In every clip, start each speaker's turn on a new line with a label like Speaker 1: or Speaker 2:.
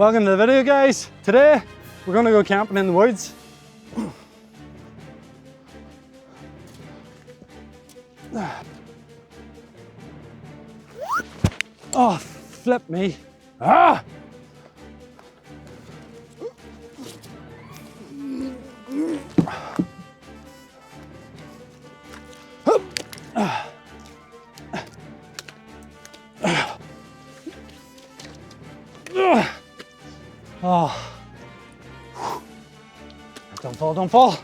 Speaker 1: Welcome to the video, guys. Today we're going to go camping in the woods. Oh, flip me. Ah! Oh, don't fall, don't fall.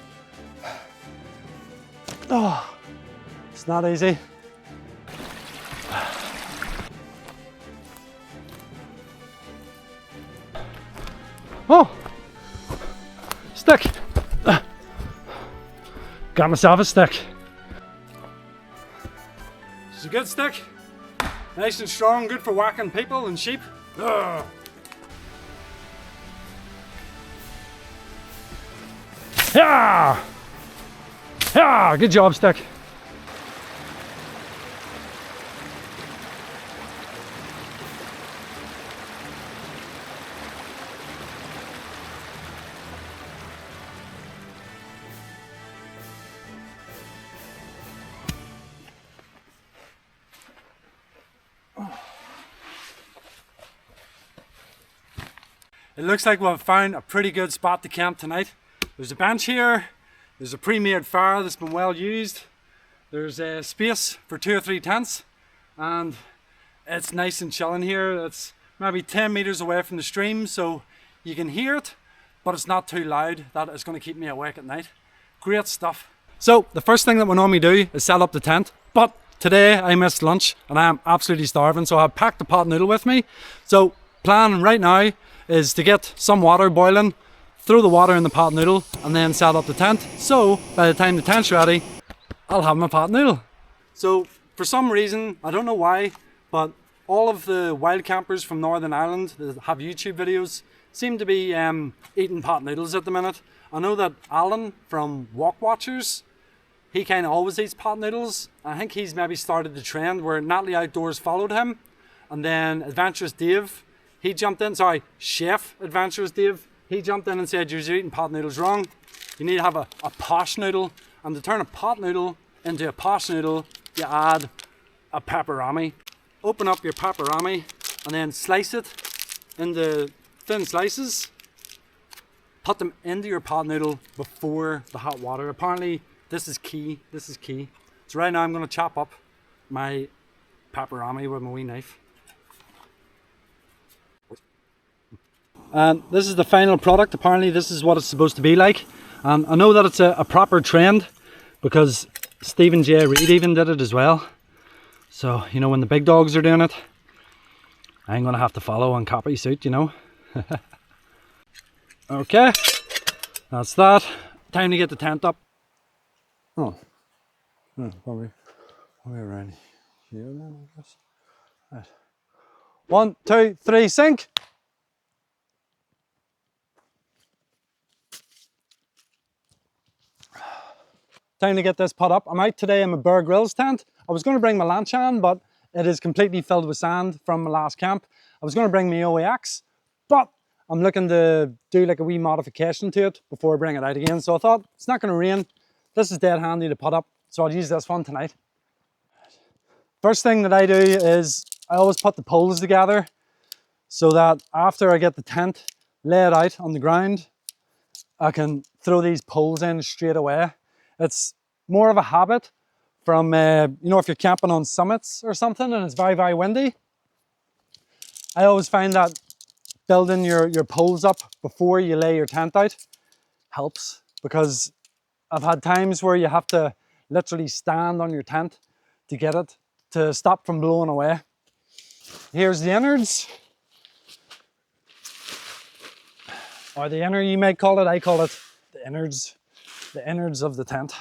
Speaker 1: Oh, it's not easy. Oh, stick. Got myself a stick. It's a good stick. Nice and strong, good for whacking people and sheep. Ugh. Yeah! Yeah! Good job, stick. It looks like we've found a pretty good spot to camp tonight. There's a bench here, there's a pre-made fire that's been well used, there's a space for 2 or 3 tents, and it's nice and chilling here. It's maybe 10 meters away from the stream, so you can hear it, but it's not too loud. That is going to keep me awake at night. Great stuff. So the first thing that we normally do is set up the tent, but today I missed lunch and I am absolutely starving, so I've packed a pot noodle with me. So plan right now is to get some water boiling, throw the water in the pot noodle, and then set up the tent. So by the time the tent's ready, I'll have my pot noodle. So for some reason, I don't know why, but all of the wild campers from Northern Ireland that have YouTube videos seem to be eating pot noodles at the minute. I know that Alan from Walk Watchers, he kind of always eats pot noodles. I think he's maybe started the trend where Natalie Outdoors followed him, and then Adventurous Dave, he jumped in, Chef Adventurous Dave, he jumped in and said, you're eating pot noodles wrong. You need to have a posh noodle. And to turn a pot noodle into a posh noodle, you add a pepperami. Open up your pepperami and then slice it into thin slices. Put them into your pot noodle before the hot water. Apparently, this is key. This is key. So right now I'm going to chop up my pepperami with my wee knife. And this is the final product. Apparently this is what it's supposed to be like. And I know that it's a proper trend because Stephen J. Reid even did it as well. So, you know, when the big dogs are doing it, I'm going to have to follow and copy suit, you know. Okay, that's that. Time to get the tent up. Oh, probably around here then, I guess. Right. 1, 2, 3, sink. Time to get this put up. I'm out today in my Bear Grylls tent. I was going to bring my Lanchan, but it is completely filled with sand from my last camp. I was going to bring my OAX, but I'm looking to do like a wee modification to it before I bring it out again. So I thought, it's not going to rain. This is dead handy to put up, so I'll use this one tonight. First thing that I do is I always put the poles together so that after I get the tent laid out on the ground, I can throw these poles in straight away. It's more of a habit from, you know, if you're camping on summits or something and it's very, very windy. I always find that building your poles up before you lay your tent out helps, because I've had times where you have to literally stand on your tent to get it to stop from blowing away. Here's the innards. Or the inner, you might call it. I call it the innards. The innards of the tent.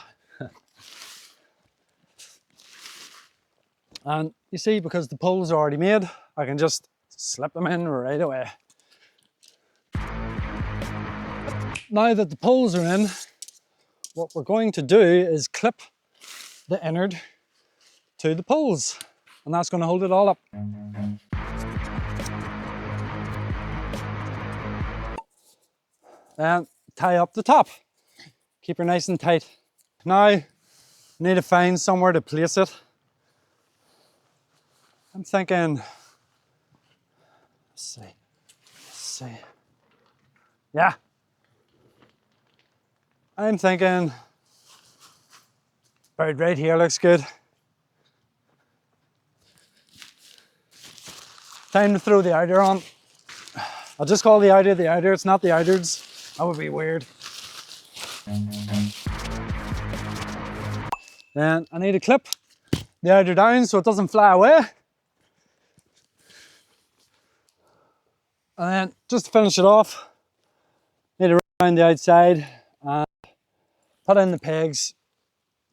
Speaker 1: And you see, because the poles are already made, I can just slip them in right away. Now that the poles are in, what we're going to do is clip the innard to the poles, and that's going to hold it all up. Then tie up the top. Keep her nice and tight. Now, need to find somewhere to place it. I'm thinking, let's see. Yeah. I'm thinking about right here looks good. Time to throw the outer on. I'll just call the outer the outer. It's not the outers. That would be weird. Then I need to clip the outer down so it doesn't fly away. And then just to finish it off, need to run around the outside and put in the pegs.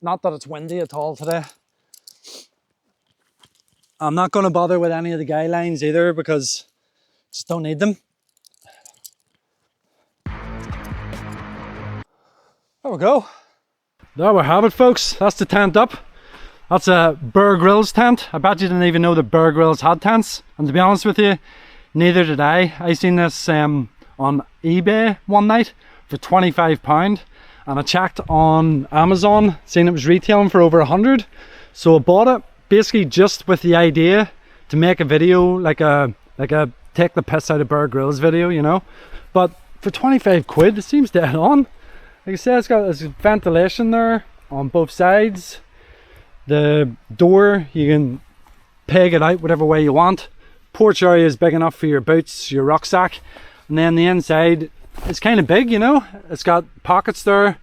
Speaker 1: Not that it's windy at all today. I'm not going to bother with any of the guy lines either because I just don't need them. There we go. There we have it, folks. That's the tent up. That's a Bear Grylls tent. I bet you didn't even know that Bear Grylls had tents. And to be honest with you, neither did I. I seen this on eBay one night for £25. And I checked on Amazon, seeing it was retailing for over 100. So I bought it basically just with the idea to make a video, like a take the piss out of Bear Grylls video, you know. But for 25 quid, it seems dead on. Like I said, it's got this ventilation there on both sides. The door, you can peg it out whatever way you want. Porch area is big enough for your boots, your rucksack. And then the inside, it's kind of big, you know. It's got pockets there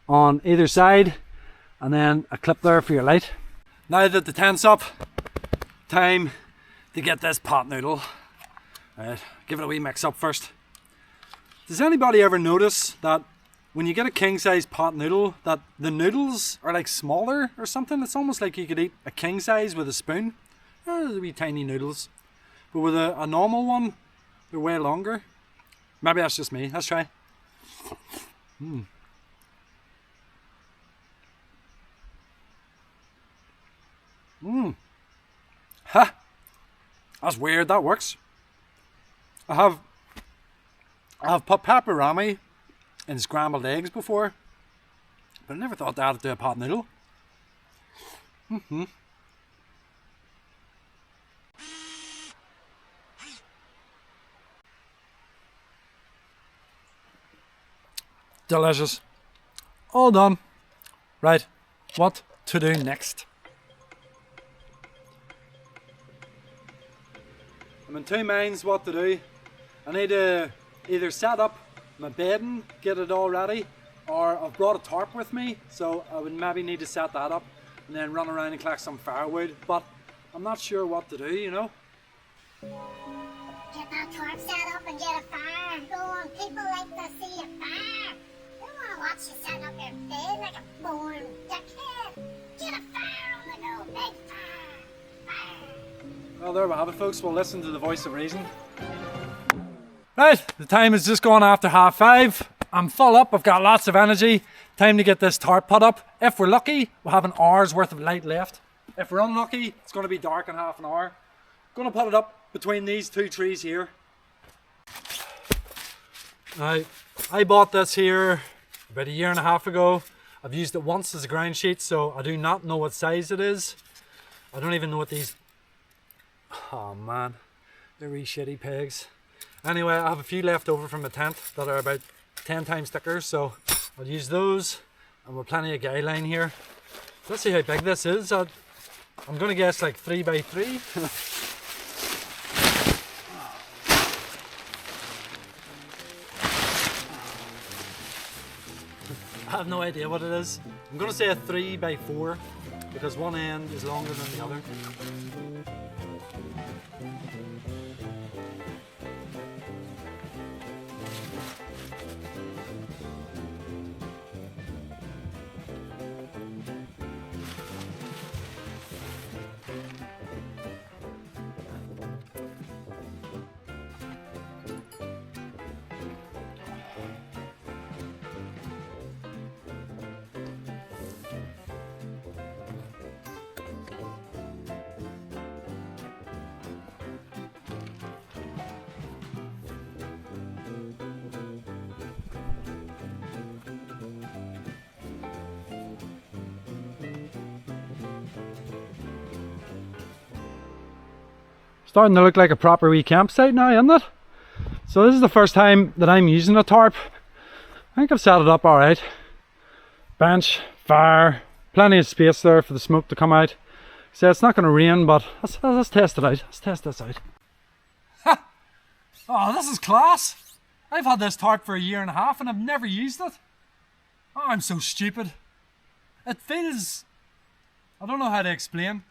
Speaker 1: on either side. And then a clip there for your light. Now that the tent's up, time to get this pot noodle. Right, give it a wee mix up first. Does anybody ever notice that when you get a king size pot noodle, that the noodles are like smaller or something? It's almost like you could eat a king size with a spoon. The wee tiny noodles. But with a normal one, they're way longer. Maybe that's just me. Let's try. Ha! That's weird. That works. I have put pepperami in scrambled eggs before, but I never thought to add it to a pot noodle. Delicious. All done. Right, what to do next? I'm in two minds what to do. I need to either set up my bedding, get it all ready, or I've brought a tarp with me, so I would maybe need to set that up and then run around and collect some firewood, but I'm not sure what to do, you know.
Speaker 2: Get that tarp set up and get a fire going. People like to see a fire. They want to watch you set up your bed like a born dickhead. Get a fire on the go, big fire. Fire.
Speaker 1: Well, there we have it, folks. We'll listen to the voice of reason. Right, the time is just gone after 5:30. I'm full up, I've got lots of energy. Time to get this tarp put up. If we're lucky, we'll have an hour's worth of light left. If we're unlucky, it's going to be dark in half an hour. I'm going to put it up between these two trees here. Now, I bought this here about 1.5 years ago. I've used it once as a ground sheet, so I do not know what size it is. I don't even know what these... Oh man, they're wee shitty pegs. Anyway, I have a few left over from my tent that are about 10 times thicker, so I'll use those. And we've plenty of guy line here. Let's see how big this is. I'm going to guess like 3x3. I have no idea what it is. I'm going to say a 3x4 because one end is longer than the other. Starting to look like a proper wee campsite now, isn't it? So this is the first time that I'm using a tarp. I think I've set it up alright. Bench, fire, plenty of space there for the smoke to come out. So it's not going to rain, but let's test it out. Let's test this out. Ha! Oh, this is class! I've had this tarp for 1.5 years and I've never used it. Oh, I'm so stupid. It feels... I don't know how to explain.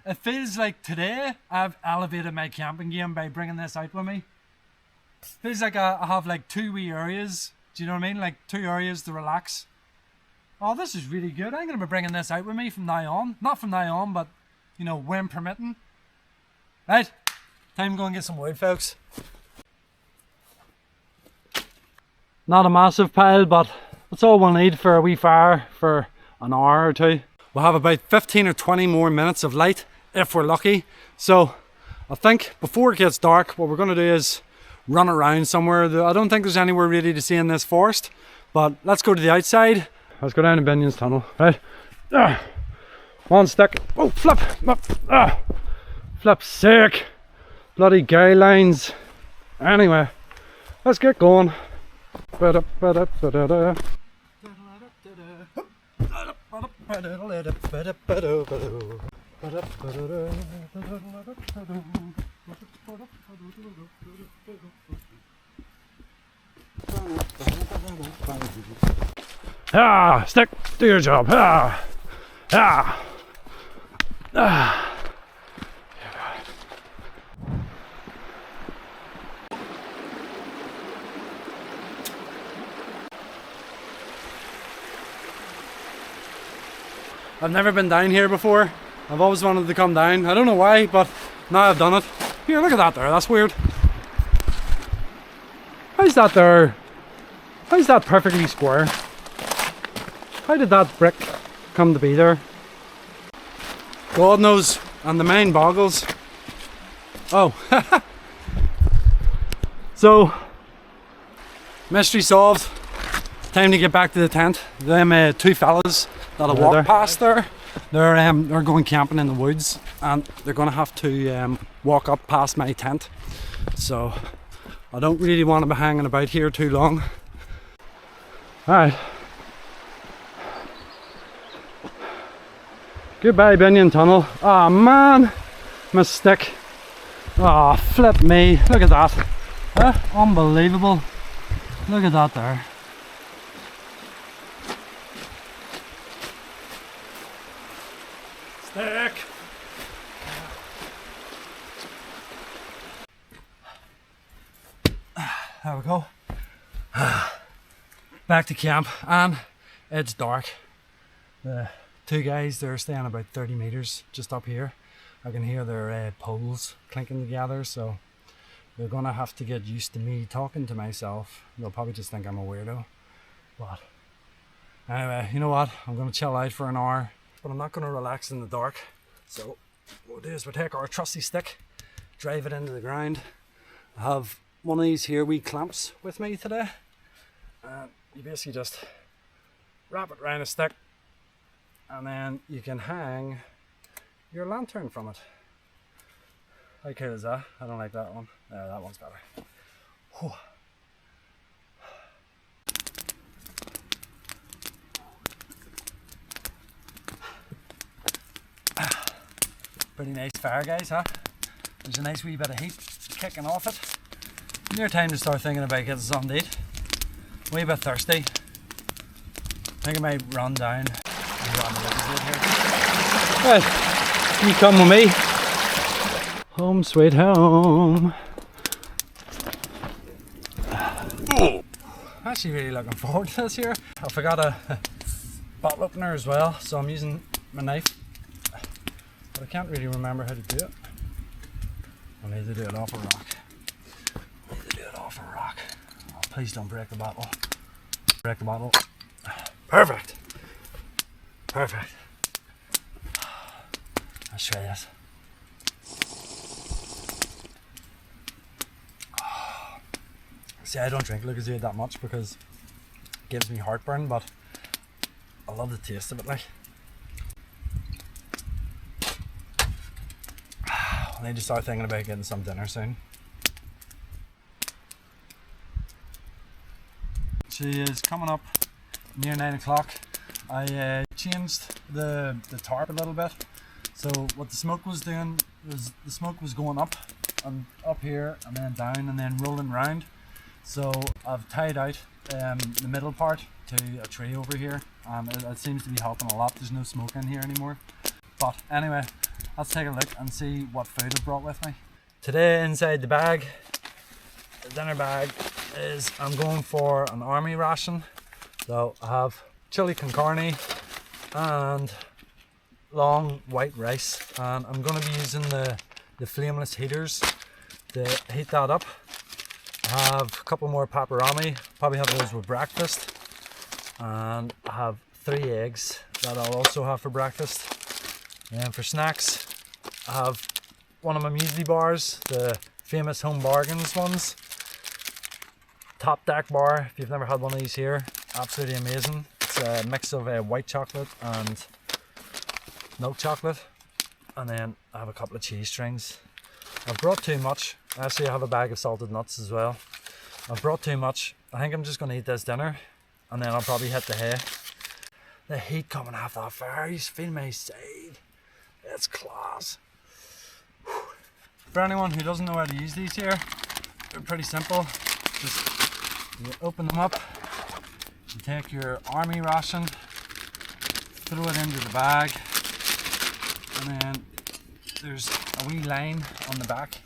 Speaker 1: It feels like today I've elevated my camping game by bringing this out with me. It feels like I have like 2 wee areas. Do you know what I mean? Like 2 areas to relax. Oh, this is really good. I'm going to be bringing this out with me from now on. Not from now on, but, you know, when permitting. Right, time to go and get some wood, folks. Not a massive pile, but that's all we'll need for a wee fire for an hour or two. We'll have about 15 or 20 more minutes of light if we're lucky. So I think before it gets dark, what we're going to do is run around somewhere. I don't think there's anywhere really to see in this forest, but let's go to the outside. Let's go down to Binion's tunnel, right? One stick. Oh, flip! Flip sick! Bloody guy lines. Anyway, let's get going. Ah, stick, do your job. I've never been down here before. I've always wanted to come down. I don't know why, but now I've done it. Here, look at that there. That's weird. How's that there? How's that perfectly square? How did that brick come to be there? God knows, and the mind boggles. Oh, so mystery solved. Time to get back to the tent. Them 2 fellas that I walked past there, they're going camping in the woods, and they're going to have to walk up past my tent. So I don't really want to be hanging about here too long. Alright. Goodbye, Binion Tunnel. Oh man, my stick. Oh, flip me. Look at that. Unbelievable. Look at that there. Stick. There we go. Back to camp, and it's dark. The 2 guys, they're staying about 30 meters just up here. I can hear their poles clinking together, so they're gonna have to get used to me talking to myself. They'll probably just think I'm a weirdo. But anyway, you know what? I'm gonna chill out for an hour, but I'm not gonna relax in the dark. So what we'll do is we'll take our trusty stick, drive it into the ground. I have one of these here wee clamps with me today. And you basically just wrap it around a stick, and then you can hang your lantern from it. How cool is that? I don't like that one. That one's better. Whew. Pretty nice fire, guys, huh? There's a nice wee bit of heat kicking off it. Near time to start thinking about getting something to eat. Wee bit thirsty. I think I might run down. Right, you come with me. Home sweet home. Oh. Actually really looking forward to this here. I forgot a bottle opener as well, so I'm using my knife. But I can't really remember how to do it. I need to do it off a rock. Oh, please don't break the bottle. Break the bottle. Perfect. Perfect. Let's try this. See, I don't drink Lucozade that much because it gives me heartburn, but I love the taste of it, like. I need to start thinking about getting some dinner soon. She is coming up near 9 o'clock. I changed the tarp a little bit. So what the smoke was doing was the smoke was going up and up here and then down and then rolling round. So I've tied out the middle part to a tree over here, and it seems to be helping a lot. There's no smoke in here anymore. But anyway, let's take a look and see what food I've brought with me. Today inside the bag, the dinner bag, is I'm going for an army ration. So I have chili con carne and long white rice, and I'm going to be using the flameless heaters to heat that up. I have a couple more paparami, probably have those with breakfast, and I have 3 eggs that I'll also have for breakfast. And for snacks, I have one of my muesli bars, the famous Home Bargains ones. Top Deck bar, if you've never had one of these here, absolutely amazing. It's a mix of white chocolate and milk chocolate. And then I have a couple of cheese strings. I've brought too much. Actually, I have a bag of salted nuts as well. I've brought too much. I think I'm just going to eat this dinner and then I'll probably hit the hay. The heat coming off that fire, you feel my side. It's class. Whew. For anyone who doesn't know how to use these here, they're pretty simple. Just you open them up, you take your army ration, throw it into the bag, and then there's a wee line on the back,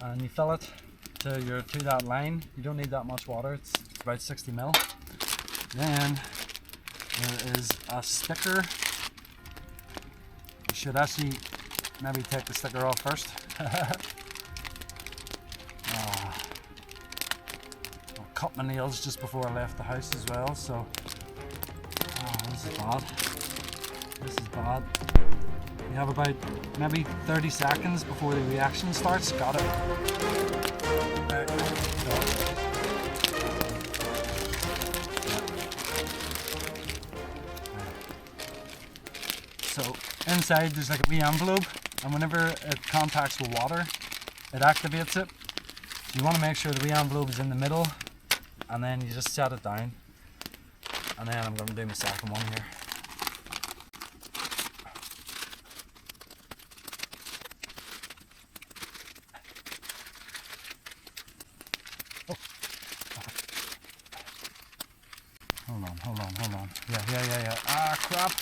Speaker 1: and you fill it to that line. You don't need that much water, it's about 60 ml. Then there is a sticker. You should actually maybe take the sticker off first. I cut my nails just before I left the house as well, so this is bad. This is bad. You have about maybe 30 seconds before the reaction starts. Got it. So inside there's like a wee envelope, and whenever it contacts with water, it activates it. You want to make sure the wee envelope is in the middle, and then you just set it down. And then I'm going to do my second one here. Hold on. Yeah. Ah, crap.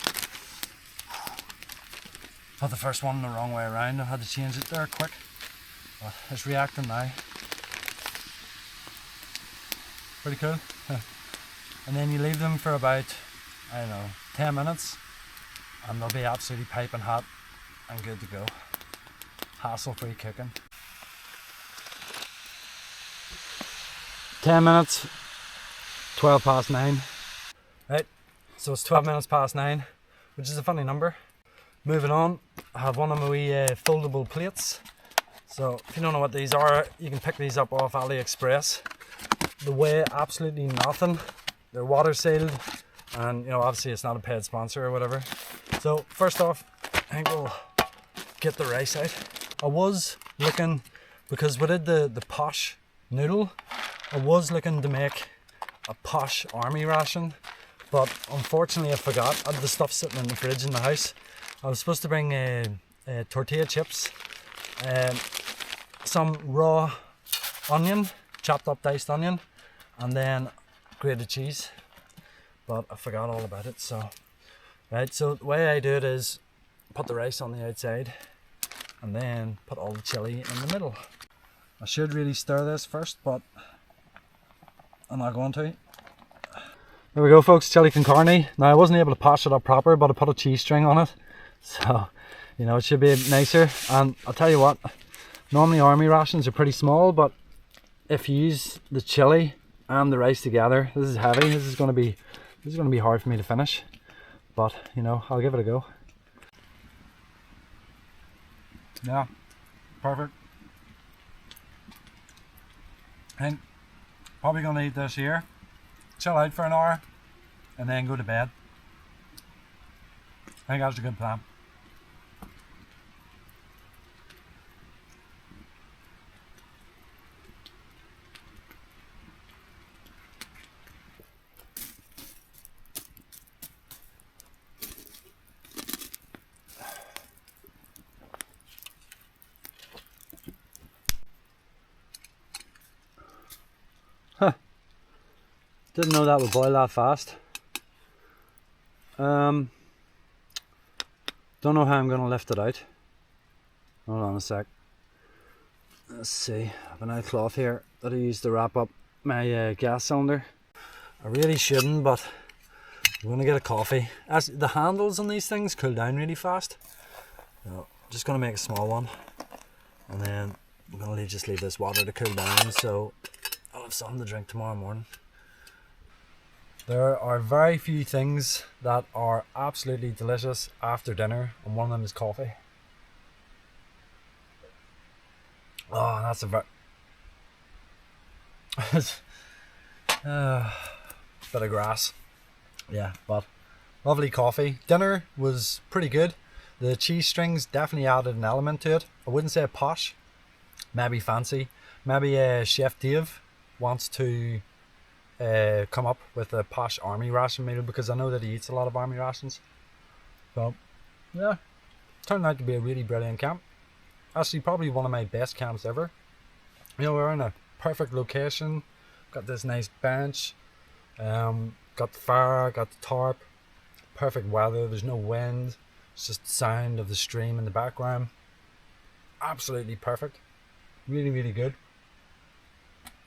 Speaker 1: Put the first one the wrong way around. I had to change it there quick. But it's reacting now. Pretty cool. And then you leave them for about, 10 minutes. And they'll be absolutely piping hot and good to go. Hassle-free cooking. 10 minutes, 12 past 9. Right, so it's 12 minutes past 9, which is a funny number. Moving on, I have one of my wee foldable plates. So if you don't know what these are, you can pick these up off AliExpress. They weigh absolutely nothing. They're water sealed, and obviously it's not a paid sponsor or whatever. So first off, I think we'll get the rice out. I was looking, because we did the posh noodle, I was looking to make a posh army ration, but unfortunately I forgot. I had the stuff sitting in the fridge in the house. I was supposed to bring tortilla chips, some raw onion, chopped up diced onion, and then grated cheese, but I forgot all about it. So the way I do it is put the rice on the outside and then put all the chili in the middle. I should really stir this first, but I'm not going to. There we go, folks, chili con carne. Now I wasn't able to posh it up proper, but I put a cheese string on it, so it should be nicer. And I'll tell you what, normally army rations are pretty small, but if you use the chili and the rice together, this is heavy. This is going to be hard for me to finish, but I'll give it a go. Yeah, perfect. And probably going to eat this here, chill out for an hour, and then go to bed. I think that's a good plan. Didn't know that would boil that fast. Don't know how I'm going to lift it out. Hold on a sec. Let's see. I have an old cloth here that I used to wrap up my gas cylinder. I really shouldn't, but I'm going to get a coffee. As the handles on these things cool down really fast. So just going to make a small one. And then I'm going to just leave this water to cool down, so I'll have something to drink tomorrow morning. There are very few things that are absolutely delicious after dinner, and one of them is coffee. Oh, that's a very... bit of grass. Yeah, but lovely coffee. Dinner was pretty good. The cheese strings definitely added an element to it. I wouldn't say posh, maybe fancy. Maybe Chef Dave wants to come up with a posh army ration meal, because I know that he eats a lot of army rations. So yeah, turned out to be a really brilliant camp. Actually probably one of my best camps ever. You know, we're in a perfect location, got this nice bench, got the fire, got the tarp, perfect weather, there's no wind, it's just the sound of the stream in the background. Absolutely perfect, really really good.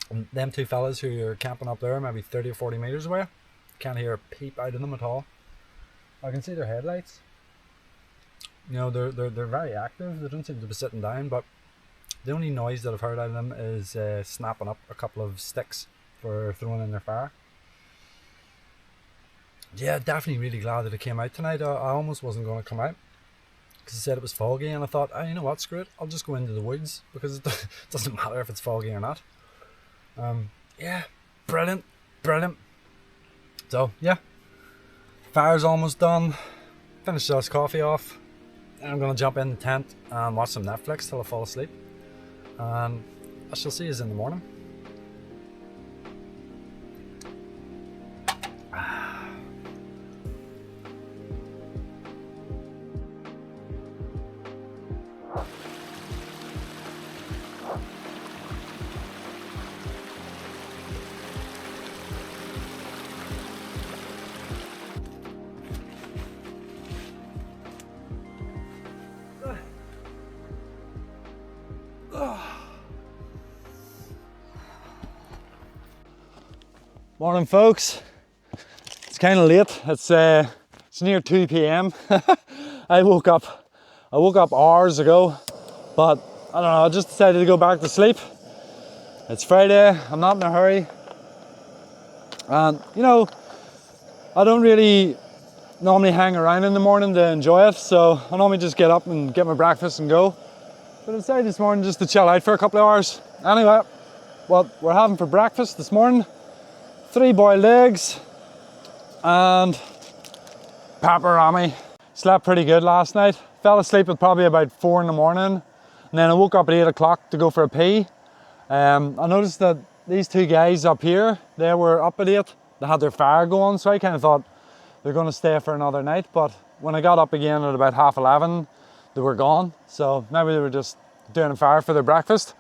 Speaker 1: And them two fellas who are camping up there, maybe 30 or 40 meters away, can't hear a peep out of them at all. I can see their headlights. You know, they're very active. They don't seem to be sitting down, but the only noise that I've heard out of them is snapping up a couple of sticks for throwing in their fire. Yeah, definitely really glad that it came out tonight. I almost wasn't going to come out because I said it was foggy, and I thought, oh, you know what, screw it, I'll just go into the woods, because it doesn't matter if it's foggy or not. Yeah, brilliant. So yeah, fire's almost done. Finished this coffee off, and I'm gonna jump in the tent and watch some Netflix till I fall asleep, and I shall see you in the morning. Morning folks, it's kind of late, it's near 2 p.m. I woke up hours ago, but I don't know, I just decided to go back to sleep. It's Friday, I'm not in a hurry, and you know, I don't really normally hang around in the morning to enjoy it, so I normally just get up and get my breakfast and go. But I decided this morning just to chill out for a couple of hours. Anyway, what we're having for breakfast this morning: 3 boiled eggs and pepperami. Slept pretty good last night. Fell asleep at probably about 4 in the morning, and then I woke up at 8 o'clock to go for a pee. I noticed that these two guys up here, they were up at 8. They had their fire going, so I kind of thought they're going to stay for another night. But when I got up again at about 11:30, they were gone. So maybe they were just doing a fire for their breakfast.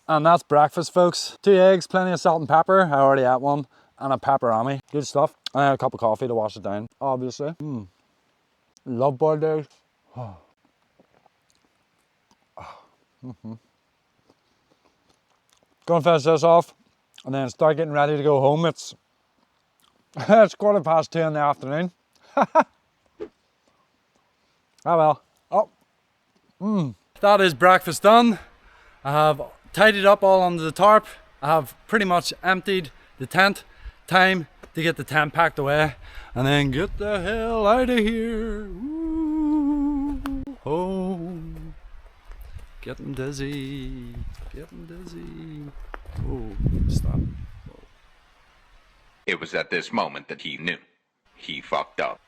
Speaker 1: And that's breakfast, folks. 2 eggs, plenty of salt and pepper. I already ate one. And a pepperami. Good stuff. And a cup of coffee to wash it down, obviously. Love boiled eggs. Oh. Gonna finish this off and then start getting ready to go home. It's 2:15 in the afternoon. Oh well. That is breakfast done. I have tidied up all under the tarp. I have pretty much emptied the tent. Time to get the tent packed away and then get the hell out of here. Ooh, home. Getting dizzy. Oh, stop. Whoa.
Speaker 3: It was at this moment that he knew. He fucked up.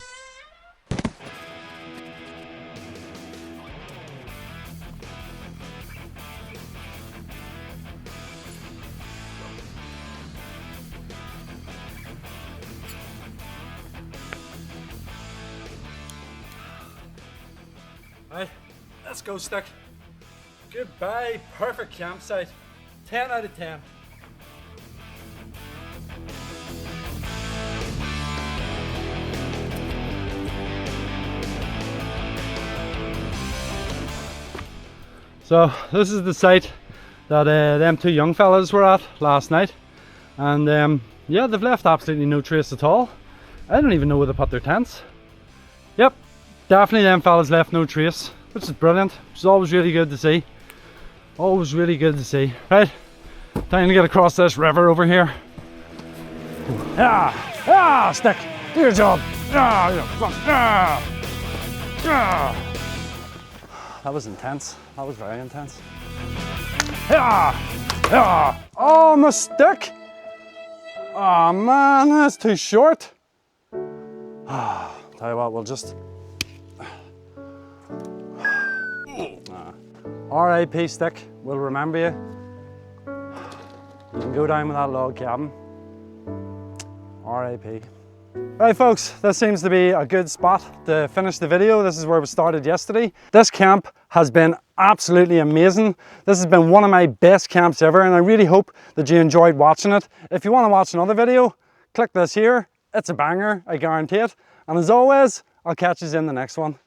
Speaker 1: Right, let's go, Stick. Goodbye, perfect campsite. 10 out of 10. So this is the site that them two young fellas were at last night, and yeah, they've left absolutely no trace at all. I don't even know where they put their tents. Yep, definitely them fellas left no trace, which is brilliant, which is always really good to see. Always really good to see. Right, time to get across this river over here. Stick, do your job. That was intense. That was very intense. Oh, my stick! Oh man, that's too short. Tell you what, we'll just... R.I.P. Stick, we'll remember you. You can go down with that log cabin. R.I.P. Right folks, this seems to be a good spot to finish the video. This is where we started yesterday. This camp has been absolutely amazing. This has been one of my best camps ever, and I really hope that you enjoyed watching it. If you want to watch another video, click this here. It's a banger, I guarantee it. And as always, I'll catch you in the next one.